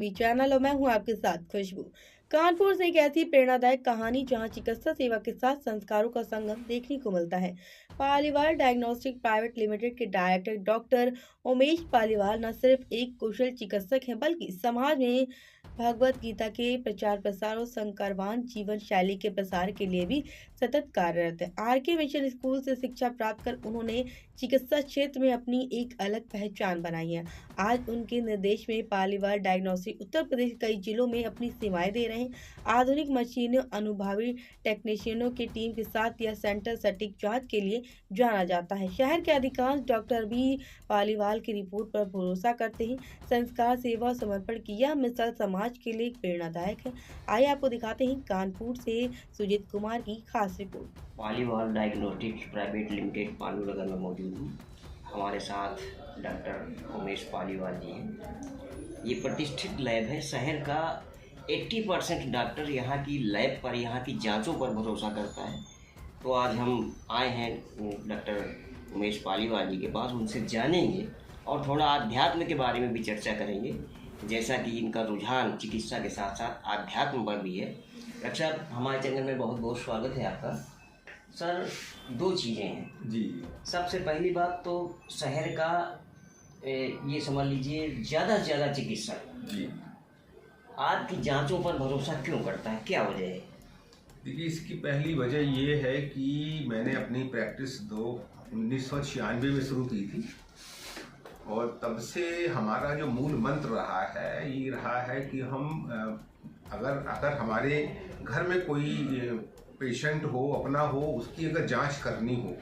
Channel और मैं हूं आपके साथ खुशबू। कानपुर से एक ऐसी प्रेरणादायक कहानी जहां चिकित्सा सेवा के साथ संस्कारों का संगम देखने को मिलता है। पालीवाल डायग्नोस्टिक प्राइवेट लिमिटेड के डायरेक्टर डॉक्टर उमेश पालीवाल न सिर्फ एक कुशल चिकित्सक हैं बल्कि समाज में भगवत गीता के प्रचार प्रसार और संस्कारवान जीवन शैली के प्रसार के लिए भी सतत कार्यरत है। आरके मिशन स्कूल से शिक्षा प्राप्त कर उन्होंने चिकित्सा क्षेत्र में अपनी एक अलग पहचान बनाई है। आज उनके निर्देश में पालीवाल डायग्नोस्टिक उत्तर प्रदेश के कई जिलों में अपनी सेवाएं दे रहे हैं। आधुनिक मशीनों, अनुभवी टेक्नीशियनों की टीम के साथ यह सेंटर सटीक जांच के लिए जाना जाता है। शहर के अधिकांश डॉक्टर भी पालीवाल की रिपोर्ट पर भरोसा करते हैं। संस्कार, सेवा और समर्पण की यह मिसाल समाज के लिए प्रेरणादायक है। आइए आपको दिखाते हैं कानपुर से सुजीत कुमार की खास report. Paliwal diagnostics private limited पालू नगर में मौजूद हूँ। हमारे साथ डॉक्टर उमेश पालीवाल जी हैं। ये प्रतिष्ठित लैब है। शहर का 80% डॉक्टर यहाँ की लैब पर, यहाँ की जांचों पर भरोसा करता है। तो आज हम आए हैं डॉक्टर उमेश पालीवाल जी के पास, उनसे जानेंगे और थोड़ा आध्यात्म के बारे में भी चर्चा करेंगे। जैसा कि इनका रुझान चिकित्सा के साथ साथ आध्यात्म पर भी है। डॉक्टर साहब, हमारे चैनल में बहुत बहुत स्वागत है आपका। सर, दो चीज़ें हैं जी। सबसे पहली बात तो शहर का ये समझ लीजिए ज़्यादा से ज़्यादा चिकित्सक जी आपकी जांचों पर भरोसा क्यों करता है, क्या वजह है? देखिए, इसकी पहली वजह ये है कि मैंने अपनी प्रैक्टिस 1996 में शुरू की थी और तब से हमारा जो मूल मंत्र रहा है ये रहा है कि हम अगर हमारे घर में कोई पेशेंट हो, अपना हो, उसकी अगर जांच करनी हो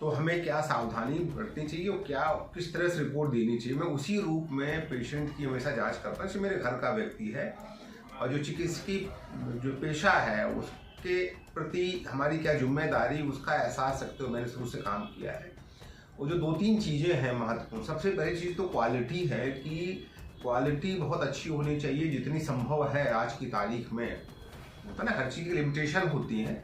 तो हमें क्या सावधानी बरतनी चाहिए और क्या किस तरह से रिपोर्ट देनी चाहिए, मैं उसी रूप में पेशेंट की हमेशा जांच करता हूँ। मेरे घर का व्यक्ति है और जो चिकित्सकीय जो पेशा है उसके प्रति हमारी क्या जिम्मेदारी, उसका एहसास रखते हुए मैंने शुरू से काम किया है। वो जो 2-3 चीज़ें हैं महत्वपूर्ण, सबसे पहली चीज़ तो क्वालिटी है कि क्वालिटी बहुत अच्छी होनी चाहिए, जितनी संभव है आज की तारीख में। होता ना, हर चीज़ की लिमिटेशन होती है,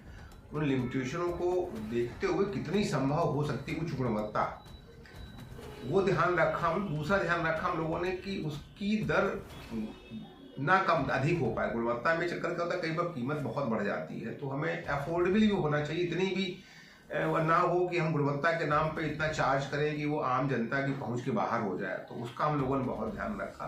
उन लिमिटेशनों को देखते हुए कितनी संभव हो सकती है उच्च गुणवत्ता, वो ध्यान रखा हम। दूसरा ध्यान रखा हम लोगों ने कि उसकी दर ना कम अधिक हो पाए। गुणवत्ता में चक्कर क्या होता है, कई बार कीमत बहुत बढ़ जाती है, तो हमें अफोर्डेबल भी होना चाहिए, इतनी भी ना हो कि हम गुणवत्ता के नाम पे इतना चार्ज करें कि वो आम जनता की पहुंच के बाहर हो जाए। तो उसका हम लोगों ने बहुत ध्यान रखा।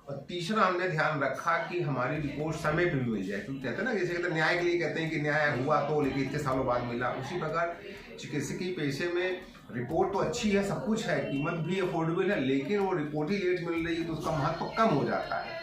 और तीसरा हमने ध्यान रखा कि हमारी रिपोर्ट समय पे भी मिल जाए, क्योंकि कहते हैं ना, जैसे कहते हैं न्याय के लिए कहते हैं कि न्याय हुआ तो, लेकिन इतने सालों बाद मिला। उसी प्रकार चिकित्सकीय पेशे में रिपोर्ट तो अच्छी है, सब कुछ है, कीमत भी अफोर्डेबल है, लेकिन वो रिपोर्ट ही लेट मिल रही है तो उसका महत्व कम हो जाता है।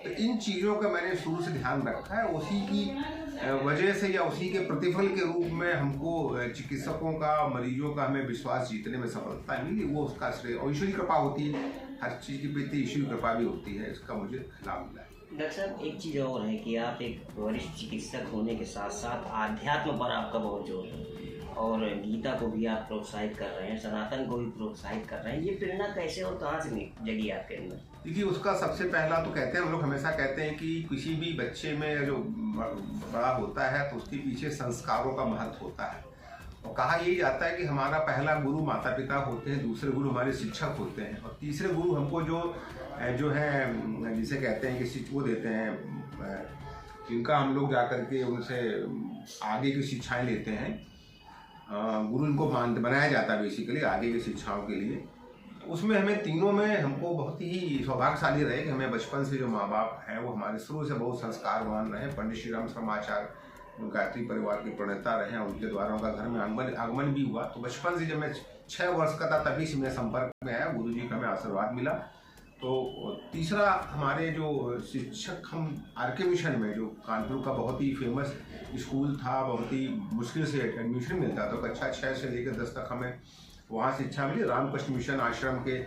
तो इन चीज़ों का मैंने शुरू से ध्यान रखा है। उसी की वजह से या उसी के प्रतिफल के रूप में हमको चिकित्सकों का, मरीजों का हमें विश्वास जीतने में सफलता मिली, वो उसका श्रेय और ईश्वरी कृपा होती है। हर चीज़ के प्रति ईश्वरी कृपा भी होती है, इसका मुझे लाभ मिला है। डॉक्टर साहब, एक चीज़ और है कि आप एक वरिष्ठ चिकित्सक होने के साथ साथ आध्यात्म पर आपका बहुत जोर है और गीता को भी आप प्रोत्साहित कर रहे हैं, सनातन को भी प्रोत्साहित कर रहे हैं। ये प्रेरणा कैसे और कहाँ से जगी आपके अंदर? देखिए, उसका सबसे पहला तो कहते हैं, हम लोग हमेशा कहते हैं कि किसी भी बच्चे में जो बड़ा होता है तो उसके पीछे संस्कारों का महत्व होता है। और कहा यही जाता है कि हमारा पहला गुरु माता पिता होते हैं, दूसरे गुरु हमारे शिक्षक होते हैं और तीसरे गुरु हमको जो है जिसे कहते हैं कि वो देते हैं, जिनका हम लोग जा करके उनसे आगे की शिक्षाएं लेते हैं। गुरु इनको बनाया जाता है बेसिकली आगे की शिक्षाओं के लिए। उसमें हमें तीनों में हमको बहुत ही सौभाग्यशाली रहे कि हमें बचपन से जो माँ बाप हैं वो हमारे शुरू से बहुत संस्कारवान रहे। पंडित श्री राम शर्माचार्य गायत्री परिवार के प्रणेता रहे, उनके द्वारा उनका घर में आगमन भी हुआ। तो बचपन से जब मैं 6 वर्ष का था तभी से मेरे संपर्क में आया, गुरु जी का हमें आशीर्वाद मिला। तो तीसरा हमारे जो शिक्षक, हम आरके मिशन में जो कानपुर का बहुत ही फेमस स्कूल था, बहुत ही मुश्किल से एडमिशन मिलता था, कक्षा 6 से लेकर 10 तक हमें वहाँ शिक्षा मिली। रामकृष्ण मिशन आश्रम के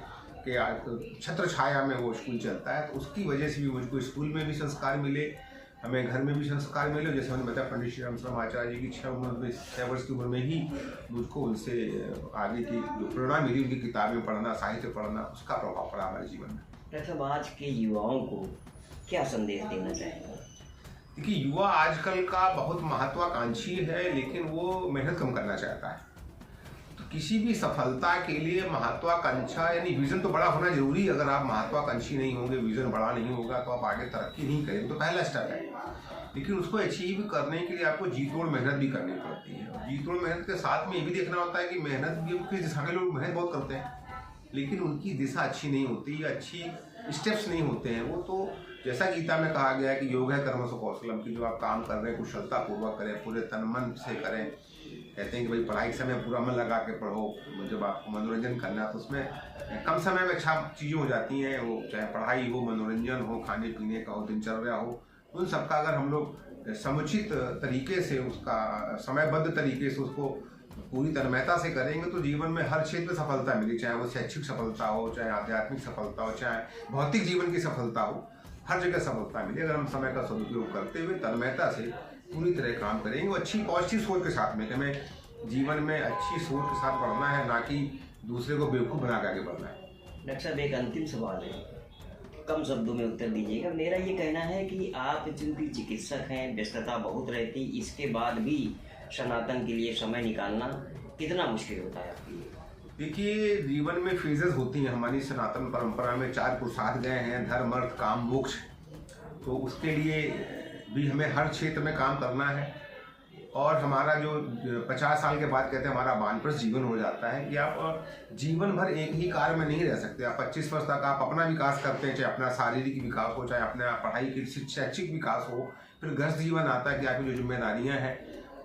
छत्र छाया में वो स्कूल चलता है, तो उसकी वजह से भी मुझको स्कूल में भी संस्कार मिले, हमें घर में भी संस्कार मिले। जैसे मैंने बताया, पंडित श्री राम शर्माचार्य जी की 6 वर्ष की उम्र में ही मुझको उनसे आगे की जो प्रेरणा मिली, उनकी किताबें पढ़ना, साहित्य पढ़ना, उसका प्रभाव पड़ा हमारे जीवन में। मतलब आज के युवाओं को क्या संदेश देना चाहेंगे? देखिए, युवा आजकल का बहुत महत्वाकांक्षी है, लेकिन वो मेहनत कम करना चाहता है। तो किसी भी सफलता के लिए महत्वाकांक्षा यानी विजन तो बड़ा होना जरूरी है। अगर आप महत्वाकांक्षी नहीं होंगे, विजन बड़ा नहीं होगा, तो आप आगे तरक्की नहीं करेंगे। तो पहला स्टेप है, लेकिन उसको अचीव करने के लिए आपको जी तोड़ मेहनत भी करनी पड़ती है। जी तोड़ मेहनत के साथ में ये भी देखना होता है कि मेहनत भी किस दिशा के लोग मेहनत बहुत करते हैं, लेकिन उनकी दिशा अच्छी नहीं होती, अच्छी स्टेप्स नहीं होते हैं वो। तो जैसा गीता में कहा गया है कि योग है कर्मसु कौशलम, की जो आप काम कर रहे हैं कुशलता पूर्वक करें, पूरे तन मन से करें। कहते हैं कि भाई पढ़ाई के समय पूरा मन लगा के पढ़ो, जब आपको मनोरंजन करना है तो उसमें कम समय में अच्छा चीज़ें हो जाती हैं। वो चाहे पढ़ाई हो, मनोरंजन हो, खाने पीने का हो, दिनचर्या हो, उन सबका अगर हम लोग समुचित तरीके से उसका समयबद्ध तरीके से उसको पूरी तन्मयता से करेंगे तो जीवन में हर क्षेत्र में सफलता मिलेगी। चाहे वो शैक्षिक सफलता हो, चाहे आध्यात्मिक सफलता हो, चाहे भौतिक जीवन की सफलता हो, हर जगह सफलता मिले अगर हम समय का सदुपयोग करते हुए तन्मयता से पूरी तरह काम करेंगे। वो अच्छी पॉजिटिव सोच के साथ में कि हमें जीवन में अच्छी सोच के साथ बढ़ना है, ना कि दूसरे को बेवकूफ़ बना के आगे बढ़ना है। डॉक्टर साहब, एक अंतिम सवाल है, कम शब्दों में उत्तर दीजिएगा। मेरा ये कहना है कि आप चूंकि चिकित्सक हैं, व्यस्तता बहुत रहती, इसके बाद भी सनातन के लिए समय निकालना कितना मुश्किल होता है आपके लिए? देखिए, जीवन में फेजेस होती हैं। हमारी सनातन परंपरा में 4 पुरुषार्थ गए हैं, धर्म, अर्थ, काम, मोक्ष। तो उसके लिए भी हमें हर क्षेत्र में काम करना है। और हमारा जो 50 साल के बाद कहते हैं हमारा वानप्रस्थ जीवन हो जाता है कि आप जीवन भर एक ही कार्य में नहीं रह सकते। आप 25 वर्ष तक आप अपना विकास करते हैं, चाहे अपना शारीरिक विकास हो, चाहे अपना पढ़ाई की शैक्षिक विकास हो। फिर गृहस्थ जीवन आता है कि आपकी जो जिम्मेदारियां हैं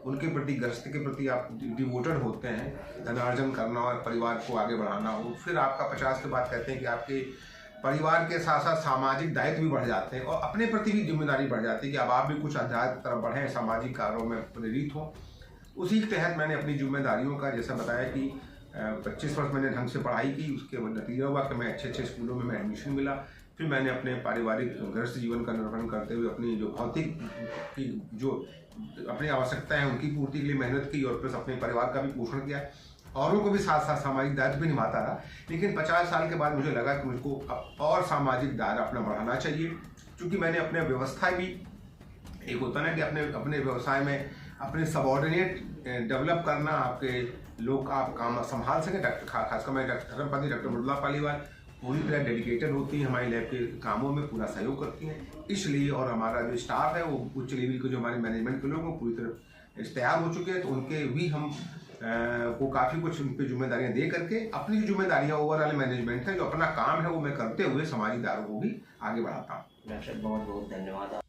उनके प्रति, गृहस्थ के प्रति आप डिवोटेड होते हैं, धनार्जन करना और परिवार को आगे बढ़ाना हो। फिर आपका 50 के बाद कहते हैं कि आपके परिवार के साथ साथ सामाजिक दायित्व भी बढ़ जाते हैं और अपने प्रति भी जिम्मेदारी बढ़ जाती है कि अब आप भी कुछ अध्यात्म की तरफ बढ़ें, सामाजिक कार्यों में प्रेरित हों। उसी के तहत मैंने अपनी जिम्मेदारियों का जैसा बताया कि 25 वर्ष मैंने ढंग से पढ़ाई की, उसके नतीजा हुआ कि मैं अच्छे स्कूलों में एडमिशन मिला। फिर मैंने अपने पारिवारिक गृहस्थ जीवन का निर्वहन करते हुए अपनी जो भौतिक की जो अपनी आवश्यकताएं हैं उनकी पूर्ति के लिए मेहनत की और प्लस अपने परिवार का भी पोषण किया, औरों को भी साथ साथ सामाजिक दायित्व भी निभाता रहा। लेकिन 50 साल के बाद मुझे लगा कि मुझको अब और सामाजिक दायरा अपना बढ़ाना चाहिए, क्योंकि मैंने अपने व्यवस्था भी, एक होता है ना कि अपने व्यवसाय में अपने सबॉर्डिनेट डेवलप करना, आपके लोग आप काम संभाल सकें। खासकर मैं धर्मपत्नी डॉक्टर मृदुला पालीवाल पूरी तरह डेडिकेटेड होती हैं, हमारी लैब के कामों में पूरा सहयोग करती हैं। इसलिए और हमारा जो स्टाफ है वो उच्च लेवल के जो हमारे मैनेजमेंट के लोग हैं पूरी तरह तैयार हो चुके हैं। तो उनके भी हम को काफ़ी कुछ उन पर जिम्मेदारियां दे करके अपनी जो जिम्मेदारियां ओवरऑल मैनेजमेंट है, जो अपना काम है वो मैं करते हुए सामाजिक दायरों को भी आगे बढ़ाता हूँ। डॉक्टर, बहुत बहुत धन्यवाद।